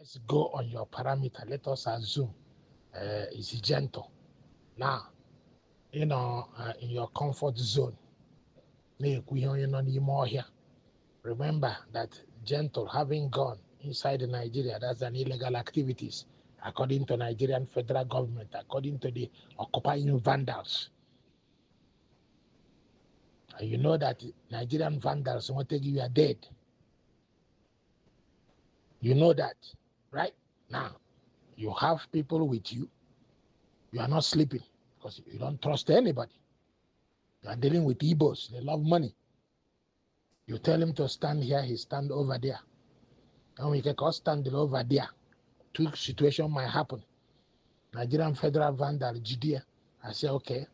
let's go on your parameter. Let us assume it's gentle. Now, in your comfort zone, remember that gentle having gone inside Nigeria, that's an illegal activities, according to Nigerian federal government, according to the occupying vandals. And you know that Nigerian vandals want to give you a dead. You know that, right? Now, you have people with you. You are not sleeping because you don't trust anybody. You are dealing with Igbos. They love money. You tell him to stand here, he stand over there. And we can stand over there. Two situations might happen. Nigerian federal vandal, Judea. I say, okay,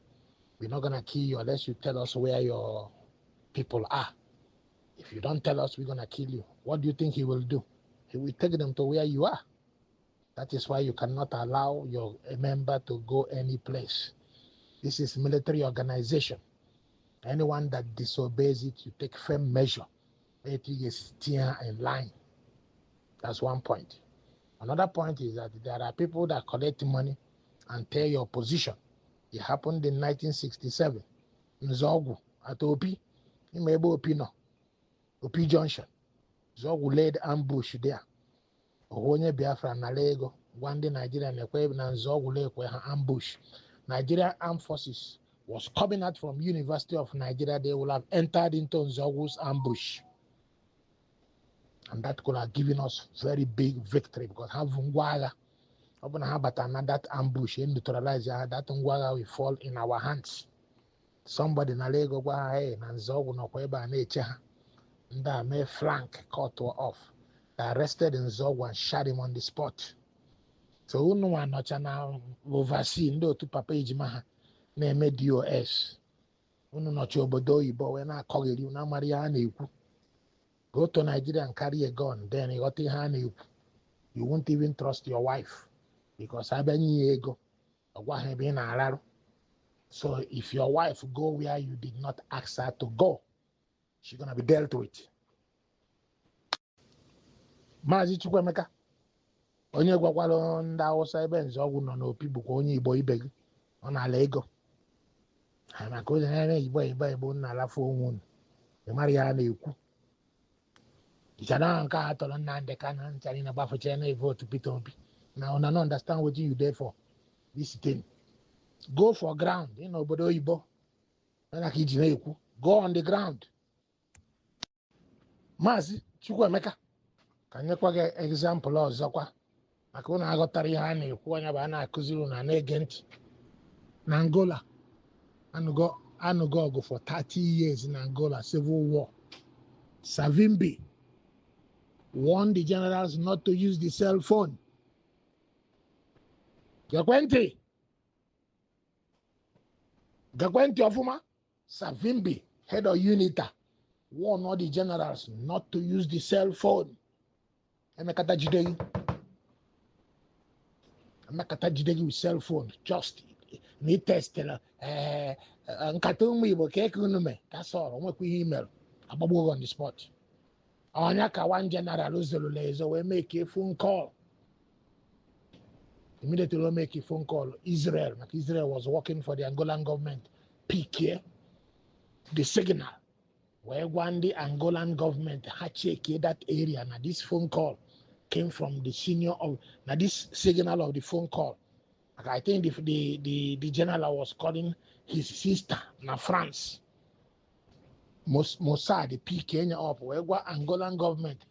we're not going to kill you unless you tell us where your people are. If you don't tell us, we're going to kill you. What do you think he will do? He will take them to where you are. That is why you cannot allow your member to go any place. This is military organization. Anyone that disobeys it, you take firm measure. It is steer in line. That's one point. Another point is that there are people that collect money and tear your position. It happened in 1967 in Ojukwu at Opi, in Opi no, Opi Junction. Ojukwu laid ambush there. Ohonye Biafra na Lego, one day Nigeria na Ojukwu lay ambush. Nigerian Armed Forces was coming out from University of Nigeria. They will have entered into Ojukwu ambush. And that could have given us very big victory because that ambush and neutralize that Ngwaga will fall in our hands. Somebody na Lego hey na Ojukwu no kweba na eche ha may flank cut off. They arrested in Ojukwu and shot him on the spot. So unu wanocha na oversee ndo otu papa ejima ha na-eme DOS. Unu nocha obodo oyibo we na-akọgheri na amara ya na-ekwu. Go to Nigeria and carry a gun, then you got you won't even trust your wife because ego. So if your wife go where you did not ask her to go, she's gonna be dealt with. Mazi Chukwemeka, onye gwakwalo ndị Hausa ebe Nzọgwụ nọ n'opi bụkwa onye Igbo ibe gị ọ na-ala ego. Maka onye na-eme Igbo na-alafu onwe unu. Ị mara ya na-ekwu. Now, I don't understand what you there for. This thing. Go for ground. Go on the ground. Mazi, Chukwemeka. Can you give an example of Zakwa? I got Tarihani, Kuanyabana, Kuzuru, and agent. Angola. Go for 30 years in Angola, civil war. Savimbi warned the generals not to use the cell phone. Gakwenti Ofuma, Savimbi, head of UNITA, warned all the generals not to use the cell phone. Emekata Jidegi with cell phone. Just need test. That's all. Email. On the spot. Onyaka one general Uzelulezo will make a phone call. Immediately will make a phone call. Israel was working for the Angolan government. PK, the signal where one the Angolan government had checked that area. Now this phone call came from the senior of now this signal of the phone call. I think the general was calling his sister na France. Mossad, the PK up where Angolan government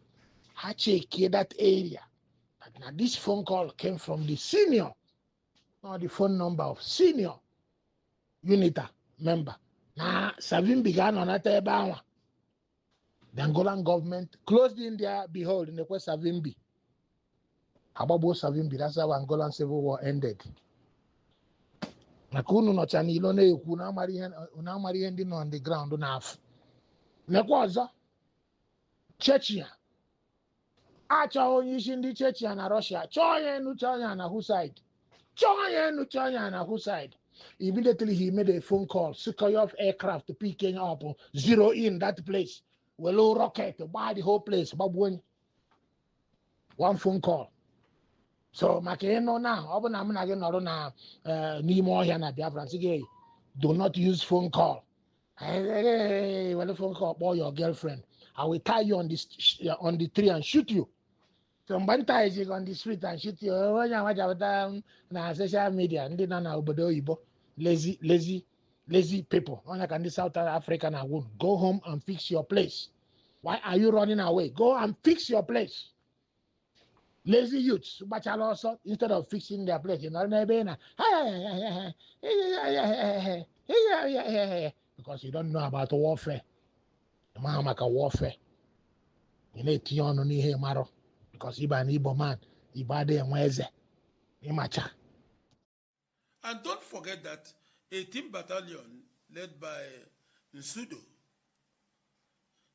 had checked that area. But now this phone call came from the senior, not the phone number of senior UNITA member. Now Savim began on that area. The Angolan government closed in there, behold, in the West Savimbi. Hababo Savimbi, that's how Angolan civil war ended. Nakunu no chani ilone kuna mari ending on the ground on half. Nekwaza Chechnya. Acha onyishi ndi Chechnya na Russia. Chonya na whose side? Chonya na whose side? Immediately he made a phone call. Sukhoi aircraft to pick Kenya up, zero in that place. Well, rocket buy the whole place. One phone call. So Makeno now, open I'm not going na Nimo here na Biafra. Do not use phone call. Hey, when the phone call boy your girlfriend, I will tie you on the tree and shoot you. Somebody ties you on the street and shoot you. Oh, yeah, what about na social media? Ndi na obodo oyibo. Lazy people. When I can South Africa na would go home and fix your place. Why are you running away? Go and fix your place. Lazy youths, also instead of fixing their place, because you don't know about warfare. The warfare. You need to know here, Maro, because you're an Igbo man, Ibade and Weze, Imacha. And don't forget that 18th Battalion, led by Nsudo.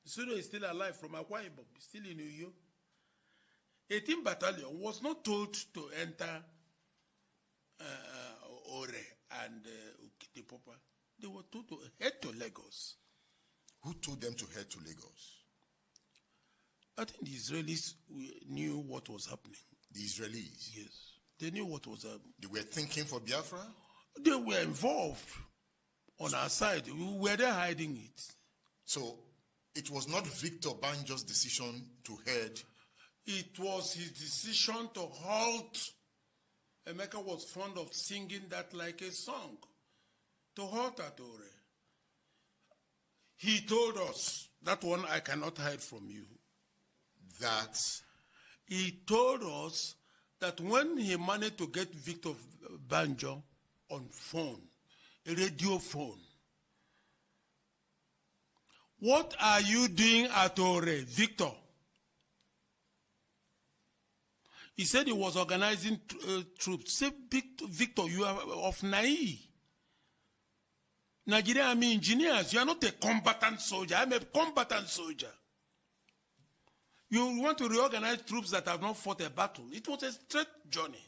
Nsudo is still alive from Akwa Ibom, still in Uyo. 18th Battalion was not told to enter Ore and Ukitipopa. They were told to head to Lagos. Who told them to head to Lagos? I think the Israelis knew what was happening. The Israelis? Yes. They knew what was happening. They were thinking for Biafra? They were involved on our side. We were there hiding it. So it was not Victor Banjo's decision to head. It was his decision to halt. Emeka was fond of singing that like a song. To halt at Ore. He told us, that one I cannot hide from you. That? He told us that when he managed to get Victor Banjo on phone, a radio phone, what are you doing at Ore, Victor? He said he was organizing troops. Say, Victor, you are of Nai. Nigerian Army engineers, you are not a combatant soldier. I'm a combatant soldier. You want to reorganize troops that have not fought a battle. It was a straight journey.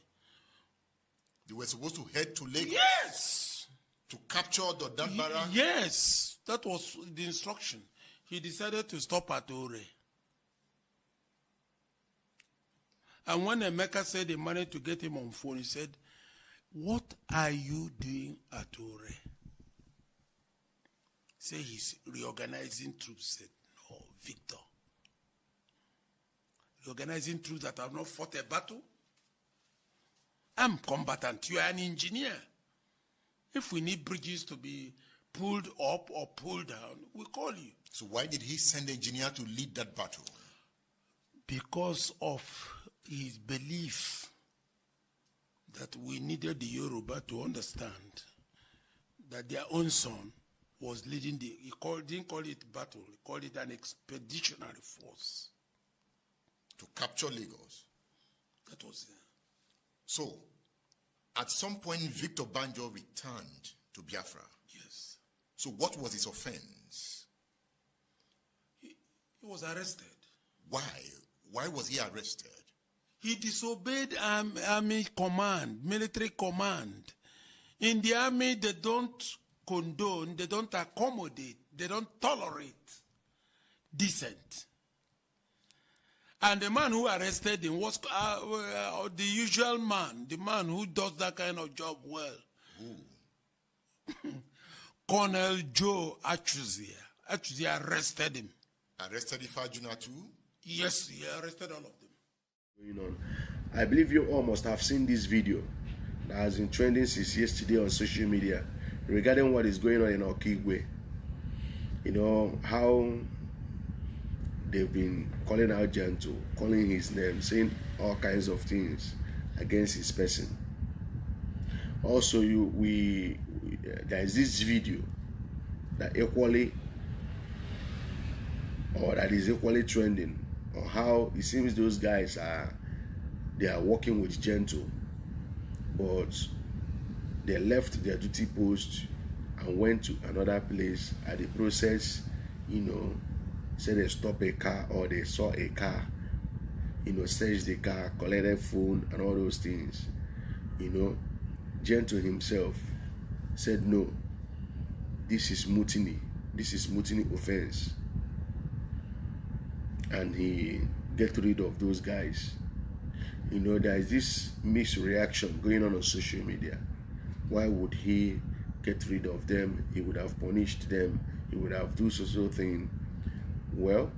They were supposed to head to Lagos? Yes. To capture the Danbara? Yes. That was the instruction. He decided to stop at Ore. And when Emeka said they managed to get him on phone, he said, what are you doing at Ore? Say he's reorganizing troops. Said, no, Victor. Reorganizing troops that have not fought a battle? I'm combatant. You are an engineer. If we need bridges to be pulled up or pulled down, we call you. So why did he send an engineer to lead that battle? Because of his belief that we needed the Yoruba to understand that their own son was leading didn't call it battle, he called it an expeditionary force. To capture Lagos? That was it. So, at some point, Victor Banjo returned to Biafra. Yes. So what was his offense? He was arrested. Why? Why was he arrested? He disobeyed army command, military command. In the army, they don't condone, they don't accommodate, they don't tolerate dissent. And the man who arrested him was the usual man, the man who does that kind of job well. Colonel Joe Achuzia. Achuzia arrested him. Arrested Ifeajuna too? Yes, he arrested all of them. Going on. I believe you all must have seen this video that has been trending since yesterday on social media regarding what is going on in Ojukwu. You know, how they've been calling out Gentle, calling his name, saying all kinds of things against his person. Also, there is this video that is equally trending on how it seems those guys are working with Gentle, but they left their duty post and went to another place. At the process, you know, say they stop a car or they saw a car, you know, searched the car, collected phone and all those things. You know, Gentle himself said no, this is mutiny. This is mutiny offense. And he get rid of those guys. You know, there is this mixed reaction going on social media. Why would he get rid of them? He would have punished them. He would have do so thing. Well,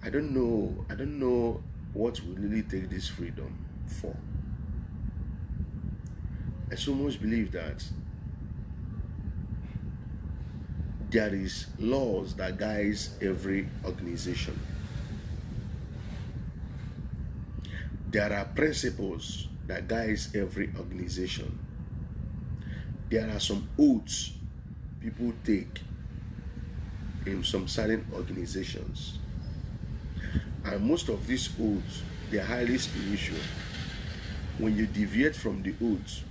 I don't know what will really take this freedom for. I so much believe that there is laws that guides every organization. There are principles that guides every organization. There are some oaths people take in some certain organizations. And most of these oaths, they are highly spiritual. When you deviate from the oaths,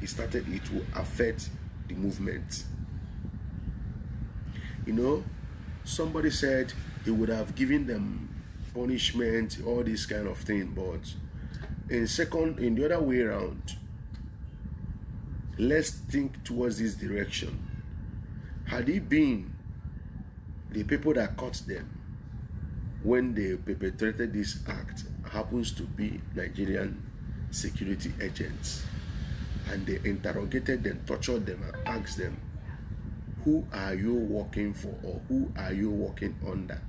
it will affect the movement. You know, somebody said he would have given them punishment, all this kind of thing, but in the other way around, let's think towards this direction. Had it been the people that caught them when they perpetrated this act happens to be Nigerian security agents, and they interrogated them, tortured them, and asked them, who are you working for, or who are you working under?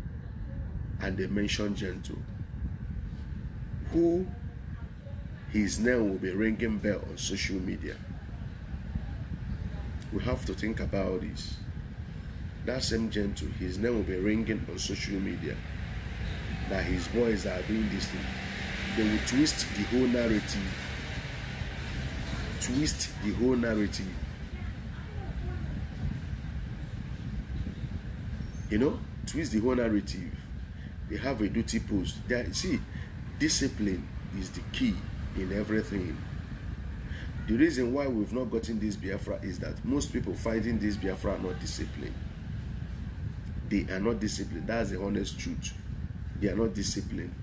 And they mentioned Gentle, who his name will be ringing bell on social media. We have to think about this. That same Gentle, his name will be ringing on social media that his boys are doing this thing. They will twist the whole narrative. Twist the whole narrative. You know, twist the whole narrative. They have a duty post. See, discipline is the key in everything. The reason why we've not gotten this Biafra is that most people fighting this Biafra are not disciplined. They are not disciplined. That's the honest truth. They are not disciplined.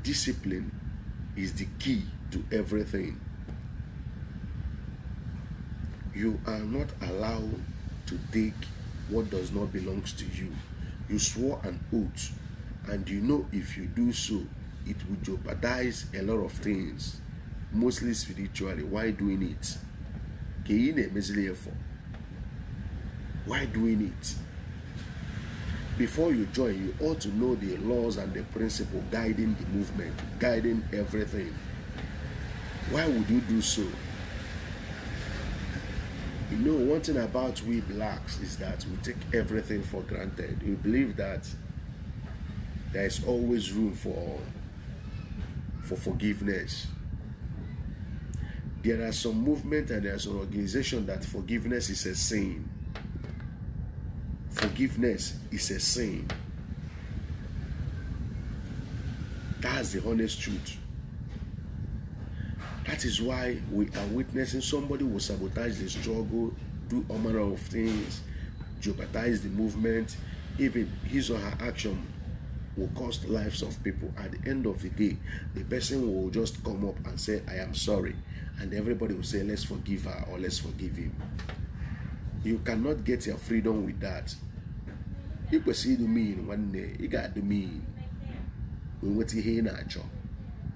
Discipline is the key to everything. You are not allowed to take what does not belong to you. You swore an oath, and you know if you do so, it will jeopardize a lot of things, mostly spiritually. Why doing it? Why doing it? Before you join, you ought to know the laws and the principle guiding the movement, guiding everything. Why would you do so? You know, one thing about we blacks is that we take everything for granted. We believe that there is always room for forgiveness. There are some movement and there are some organization that forgiveness is a sin. Forgiveness is a sin. That's the honest truth. That is why we are witnessing somebody will sabotage the struggle, do all manner of things, jeopardize the movement. Even his or her action will cost lives of people. At the end of the day, the person will just come up and say, I am sorry. And everybody will say, let's forgive her or let's forgive him. You cannot get your freedom with that. You can see the mean one day, you got the mean. We went to hear nacho.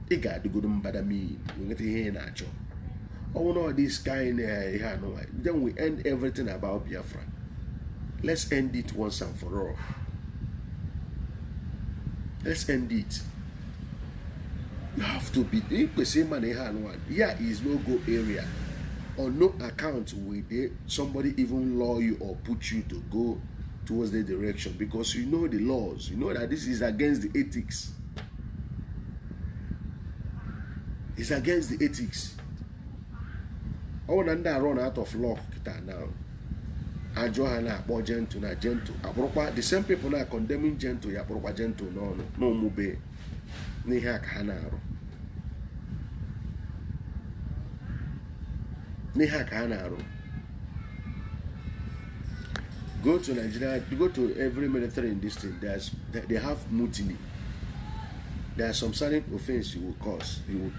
You got the good and bad mean. We went to hear nacho. Oh no, this kind then we end everything about Biafra. Let's end it once and for all. Let's end it. You have to be the same man one. Here is no go area. On no account will somebody even law you or put you to go towards the direction, because you know the laws. You know that this is against the ethics. It's against the ethics. I want to run out of luck now. Johanna or Gentle na Gentle. The same people now condemning Gentle. Ya Gentle no mube. Ni hak hanaro. Ni hak hanaro. Go to Nigeria. Go to every military in this thing. They have mutiny. There are some certain offense you will cause. You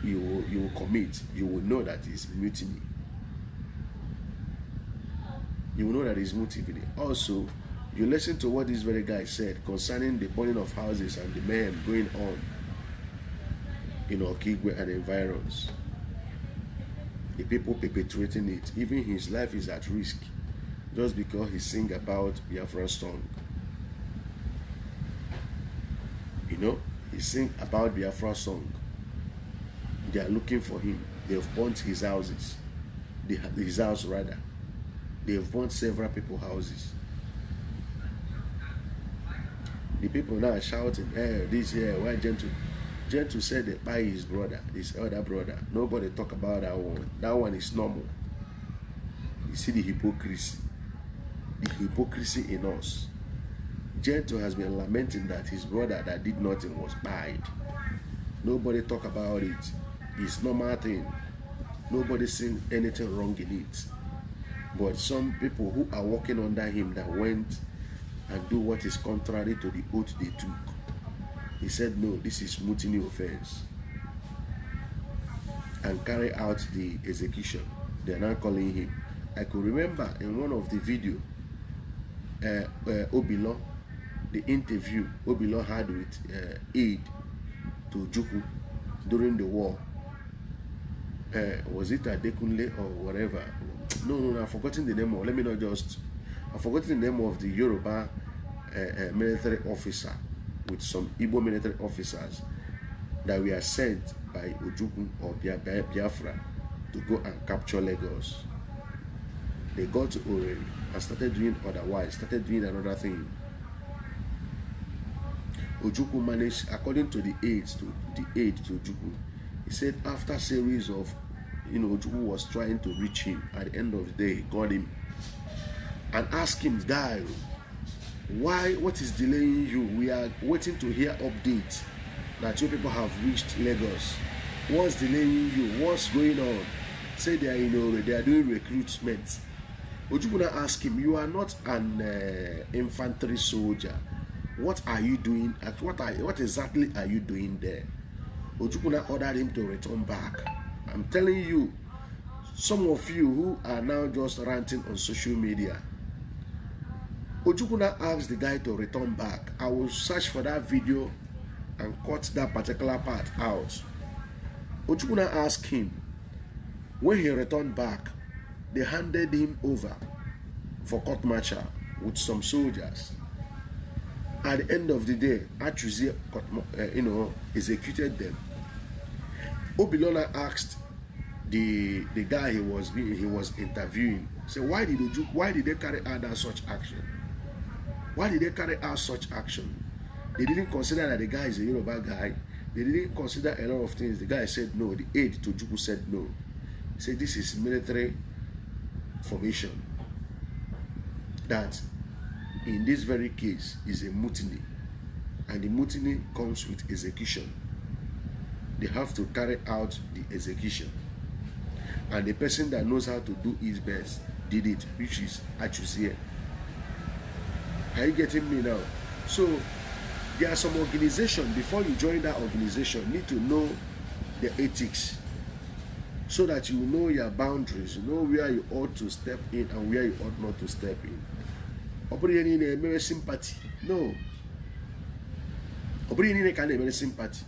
will commit. You will know that it's mutiny. You will know that it's mutiny. Also, you listen to what this very guy said concerning the burning of houses and the mayhem going on. in Okigwe and environs. The people perpetuating it, even his life is at risk just because he sing about Biafra song. You know, he sing about Biafra song. They are looking for him. They've burnt his houses. His house rather. They've burnt several people's houses. The people now are shouting, hey, this here, why Gentle? Gentle said that by his brother, his elder brother. Nobody talk about that one. That one is normal. You see the hypocrisy. The hypocrisy in us. Gentle has been lamenting that his brother that did nothing was bad. Nobody talk about it. It's normal thing. Nobody seen anything wrong in it. But some people who are working under him that went and do what is contrary to the oath they took. He said, no, this is mutiny offense. And carry out the execution. They are now calling him. I could remember in one of the video, Obilo, the interview Obilo had with aid to Ojukwu during the war. Was it Adekunle or whatever? No, I've forgotten the name of, I've forgotten the name of the Yoruba military officer with some Igbo military officers that were sent by Ojukwu or Biafra to go and capture Lagos. They got to Owerri and started doing another thing. Ojukwu managed, according to the aid to Ojukwu, he said after series of, Ojukwu was trying to reach him. At the end of the day, he got him and asked him, guy, what is delaying you? We are waiting to hear updates that you people have reached Lagos. What's delaying you? What's going on? Say they are they are doing recruitment. Ojukwu now ask him, you are not an infantry soldier. What are you doing? What exactly are you doing there? Ojukwu now ordered him to return back. I'm telling you, some of you who are now just ranting on social media, Ojukwu now asked the guy to return back. I will search for that video and cut that particular part out. Ojukwu now asked him, when he returned back, they handed him over for court martial with some soldiers. At the end of the day, Achuzie, executed them. Obilona asked the guy he was interviewing, say, why did they carry out such action? Why did they carry out such action? They didn't consider that the guy is a Yoruba guy. They didn't consider a lot of things. The guy said no. The aide to Ojukwu said no. He said this is military formation. That in this very case is a mutiny. And the mutiny comes with execution. They have to carry out the execution. And the person that knows how to do his best did it, which is Achuzie. Are you getting me now? So there are some organization, before you join that organization, need to know the ethics, so that you know your boundaries, you know where you ought to step in and where you ought not to step in. Operating in a mere sympathy. No. Operating in a mere sympathy.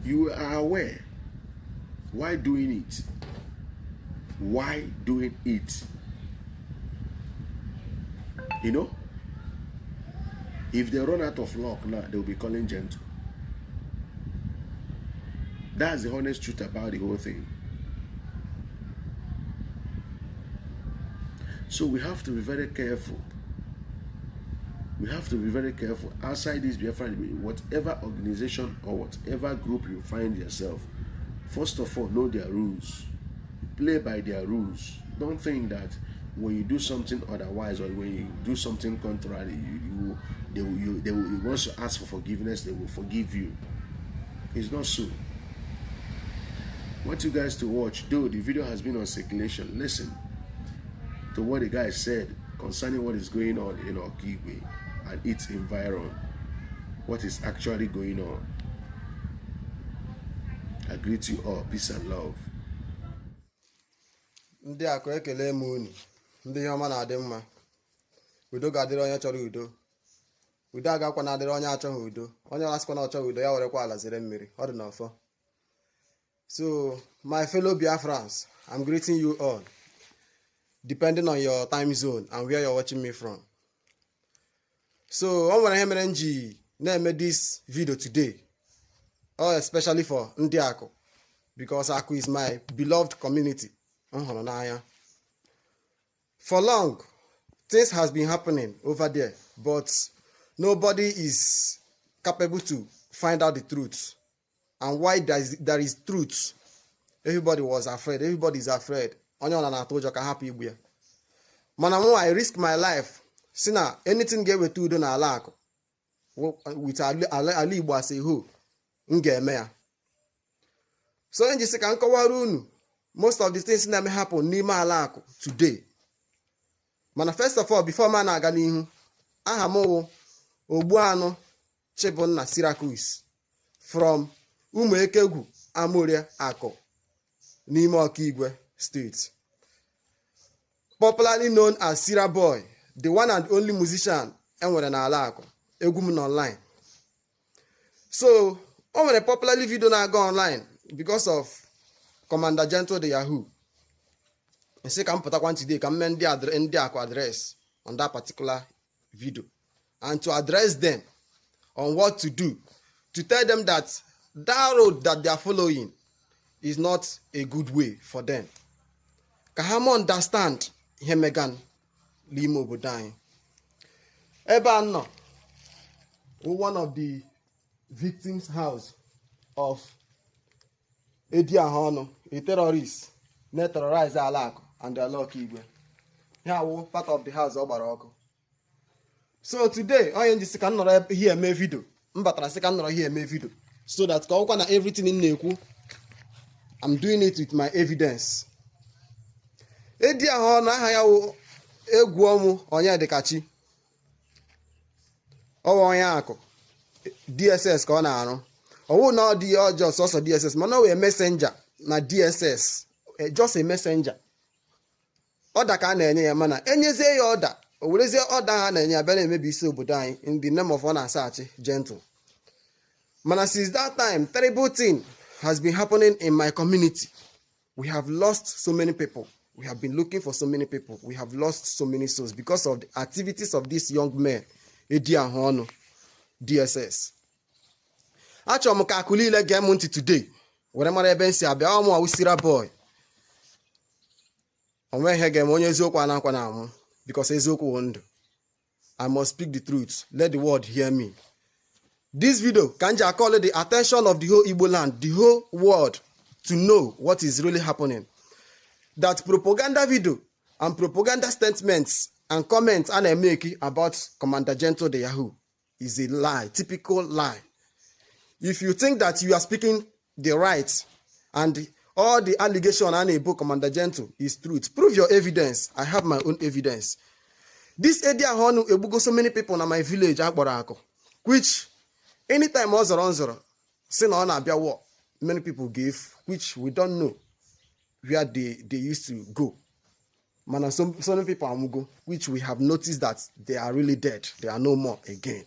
You are aware. Why doing it? Why doing it? You know? If they run out of luck now, they will be calling Gentle. That's the honest truth about the whole thing. So we have to be very careful. We have to be very careful. Outside this Biafra, whatever organization or whatever group you find yourself, first of all, know their rules. Play by their rules. Don't think that when you do something otherwise or when you do something contrary, they will once you ask for forgiveness, they will forgive you. It's not so. I want you guys to watch, though the video has been on circulation. Listen to what the guy said concerning what is going on in Okigwe and its environment. What is actually going on. I greet you all. Peace and love. Ndị akụ ekele m unu, ndị ihe ọma na-adị mma. Udo ga-adịrị onye chọrọ udo. Udo agakwa na-adịrị onye achọghị udo. Onye ọla sịkwa na ọ chọghị udo, ya werekwa ala zere mmiri. Ọ dị n'ọfọ. So, my fellow Biafrans, I'm greeting you all, depending on your time zone and where you're watching me from. So, I want to make this video today, especially for Ndi Aku, because Aku is my beloved community. For long, things has been happening over there, but nobody is capable to find out the truth. And why there is truth, everybody was afraid. Everybody is afraid. I risk my life. See now, anything get with to do na alak with Ali Igbo say who ngeme. So in just can most of the things that may happen n'ime alak today. Mana first of all, before man aga n'ihu, aha mo Ogbuano Chibunna Syracuse from Umuekegwu Amoria Ako n'ime Okigwe State. Popularly known as Sira Boy, the one and only musician enwere n'ala Ako, egwu m online. So, o nwere popularly video na-aga online because of Commander Gentle the Yahoo. Nsi ka m pụtakwa today ka m mee ndị Aku address on that particular video and to address them on what to do, to tell them that that road that they are following is not a good way for them. Ka ha understand ihe megan n'ime obodo anyị. Ebe a nọ, one of the victims' house of Ifeajuna, a terrorist, na terrorize ala Aku and their lucky Igwe. Here was part of the house of Baroko. So today, I am just can here my video. Mbatara say can here my video. So that na everything in Neku, I'm doing it with my evidence. Ifeajuna aha ya egwu omu onye dekachi. Owo onye Aku. DSS ka ọ na-arụ. Owo na dị just also DSS, mana we messenger na DSS. Just a messenger. Order ka na-enye ya mana enyezie ya order. O werezie order ha na-enye ya bịa na-emebi isi obodo anyị in the name of one asachi Gentle. Mana since that time, terrible thing has been happening in my community. We have lost so many people. We have been looking for so many people. We have lost so many souls because of the activities of this young man, Ifeajuna, DSS. Achọrọ m ka Aku niile gee m ntị today. Were mara ebe nsi abịa ọmụ awụsira boy. Onweghị ga-eme onye eziokwu anakwa na amụ because eziokwu wụ ndụ. I must speak the truth. Let the world hear me. This video can just call the attention of the whole Igbo land, the whole world, to know what is really happening. That propaganda video and propaganda statements and comments I make about Commander Gentle the Yahoo is a lie, typical lie. If you think that you are speaking the right and all the allegation on a book Commander Gentle is truth, prove your evidence. I have my own evidence. This Ifeajuna ebugo so many people in my village, Akborako, which anytime Ozoro, say na na-abịa war, many people gave, which we don't know where they used to go. Man, some people are go, which we have noticed that they are really dead. They are no more again.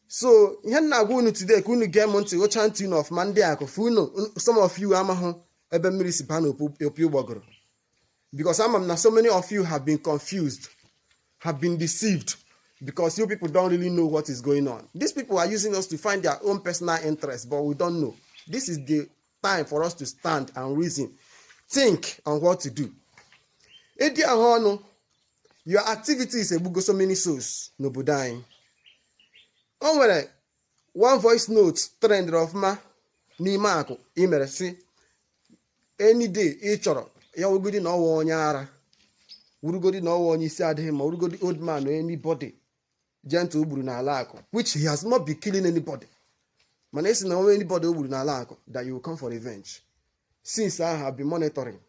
So, here na go today, kunu get monte o chanting of Mande Aku. Some of you amaho ebe mmiri si ba n'opi ụgbọgụrụ. Because so many of you have been confused, have been deceived, because you people don't really know what is going on. These people are using us to find their own personal interest, but we don't know. This is the time for us to stand and reason, think on what to do. Ifeajuna, your activities ebugo so many souls n'obodo anyị. O nwere one voice note trend of ma n'ime Aku imere si any day ị chọrọ ya wugodi na ọwa onye ara, wurugodi na ọwa onye isi adịghị ma wurugodi old man or anybody Gentle ugburu n'ala Aku, which he has not been killing anybody. Mana esi na onwe anybody ugburu n'ala Aku that you will come for revenge. Since I have been monitoring,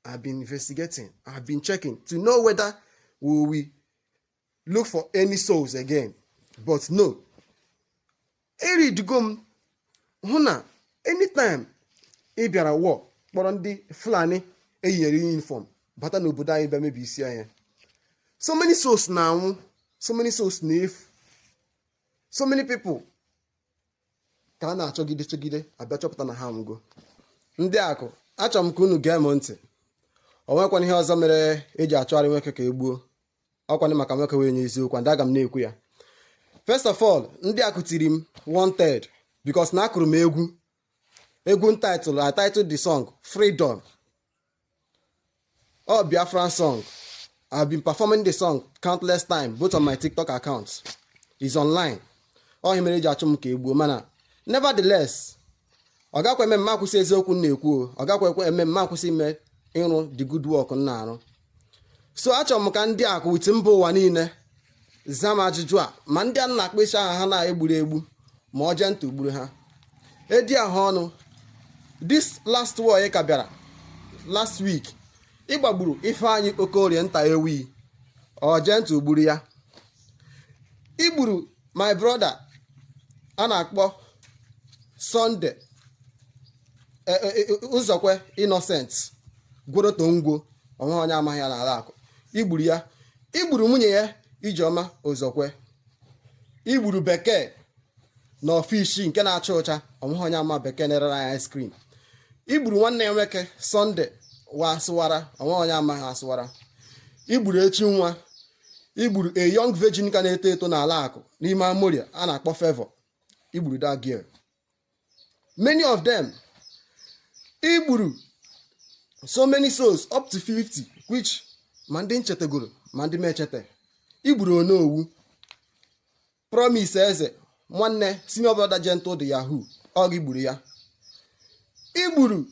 I have been investigating, I have been checking to know whether we will look for any souls again. But no. Eridugom huna anytime ị bịara war kpọrọ ndị Fulani eyinyere uniform bata n'obodo anyị bịa mebi isi anyị. So many souls na-anwụ, so many souls na-efu, so many people ka a na-achọgide abịa chọpụta na ha nwụgo. ndị akụ achọrọ m ka unu gee m ntị. O nwekwana ihe ọzọ mere eji achọgharị nwoke ka egbuo, ọkwanị maka nwoke wee nye eziokwu, and aga m na-ekwu ya. First of all, ndị akụ tiri m wanted because na akụrụ m egwu I titled the song Freedom. Biafran song. I've been performing the song countless times, both on my TikTok account. It's online. Ọ mere eji achọ m ka egbuo, mana nevertheless, ọ gakwa eme mma akwụsị eziokwu na-ekwu, ọ gakwa eme mma akwụsị ime ịrụ the good work na-arụ. So achọrọ m ka ndị akụ wit mba ụwa niile zam ajụjụ a, ma ndị a na-akpịsị aha ha na-egburu egbu ma ọ jentụ gburu ha. Edi ahụ ọnụ, this last war ka bịara last week, ịgbagburu Ifeanyị Okorie nta ewi, ọ jentụ gburu ya. Igburu my brother a na-akpọ Sunday Ụzọkwe Innocent Gworotongwo, onwe onye amaghị ya n'ala akụ. Igburu ya. Igburu nwunye ya Ijeọma Ụzọkwe. Igburu Bekee na ofishi nke na-acha ụcha, onwe onye ama Bekee na-ere anya ice cream. Igburu nwanne ya nwoke Sunday Wasụwara, onwe onye amaghị asụwara. Igburu echi nwa. Igburu a young virgin ka na-eto eto n'ala akụ n'ime Amoria a na-akpọ Favor. Igburu that girl. Many of them. Igburu so many souls, up to 50, which ma ndị nchetegoro ma ndị mechete. Igburu Onowu, Promise Eze, nwanne senior brother Gentle the Yahoo, ọ igburu ya. Igburu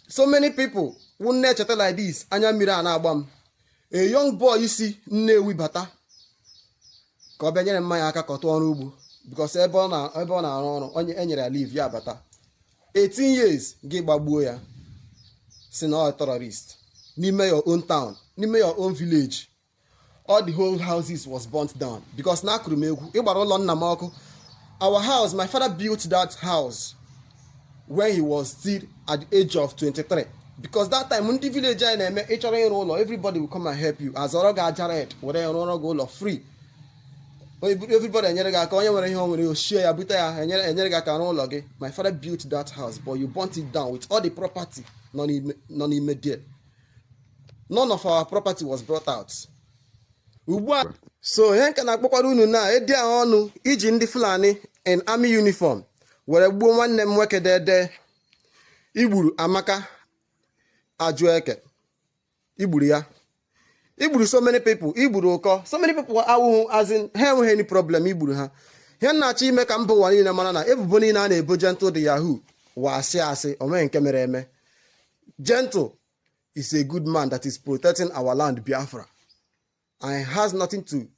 so many people who nechete like this, anya mmiri a na-agba m. A young boy si Nnewi bata ka ọ bịa nyere mmanya aka ka ọ tụọ ọrụ ugbo, because ebe ọ na-arụ ọrụ onye enyere ya leave ya bata. 18 years gị gbagbuo ya, si na ọ terrorist n'ime your own town, n'ime your own village. All the whole houses was burnt down because na akụrụ m egwu. Ịgbara ụlọ nna m ọkụ. Our house, my father built that house when he was still at the age of 23, because that time ndị village anyị na-eme ịchọrọ ịrụ ụlọ, everybody will come and help you. Azọrọ gị aja red were rụọrọ gị ụlọ free. Everybody enyere gị aka, onye nwere ihe o nwere oshie ya bute ya, enyere gị aka rụọ ụlọ gị. My father built that house, but you burnt it down with all the property nọ n'ime there. None of our property was brought out. Ugbu a, so ihe nke na-akpọkwara unu na edi ahụ ọnụ iji ndị Fulani in army uniform were gbuo nwanne m nwoke dede. Igburu Amaka Ajueke. Igburu ya. Igburu so many people. Igburu ụkọ. So many people awụhụ, as in ha enweghị any problem. Igburu ha. Ihe na-achọ ime ka mba ụwa niile mara na ebubo niile a na-ebo Gentle the Yahoo wa asị onwe nke mere eme. Gentle is a good man that is protecting our land Biafra, and has nothing to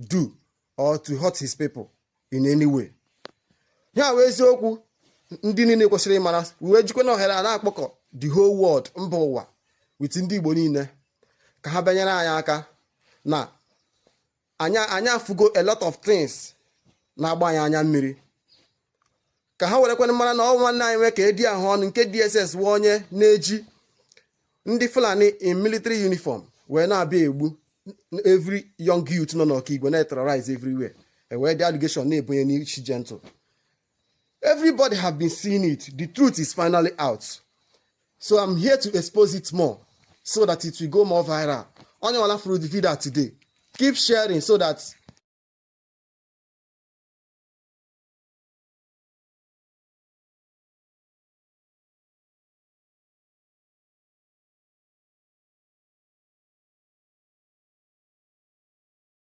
do or to hurt his people in any way. Ya wee eziokwu ndị niile kwesịrị ịmara, wee jikwa na ohere a na-akpọkọ the whole world, mba ụwa, with ndị Igbo niile ka ha banyere anyị aka na anyị afụgo a lot of things na-agba anyị anya mmiri, ka ha werekwana mara na ọ nwanne anyị nwee ka edi ahụ ọnụ nke DSS wee onye na-eji ndị Fulani in military uniform wee na-abịa egbu every young youth nọ n'Ọkigwe, na-terrorize everywhere. Where the allegation na-ebonye n'ichi Gentle. Everybody have been seeing it. The truth is finally out. So I'm here to expose it more so that it will go more viral. Onye wala through the video today. Keep sharing so that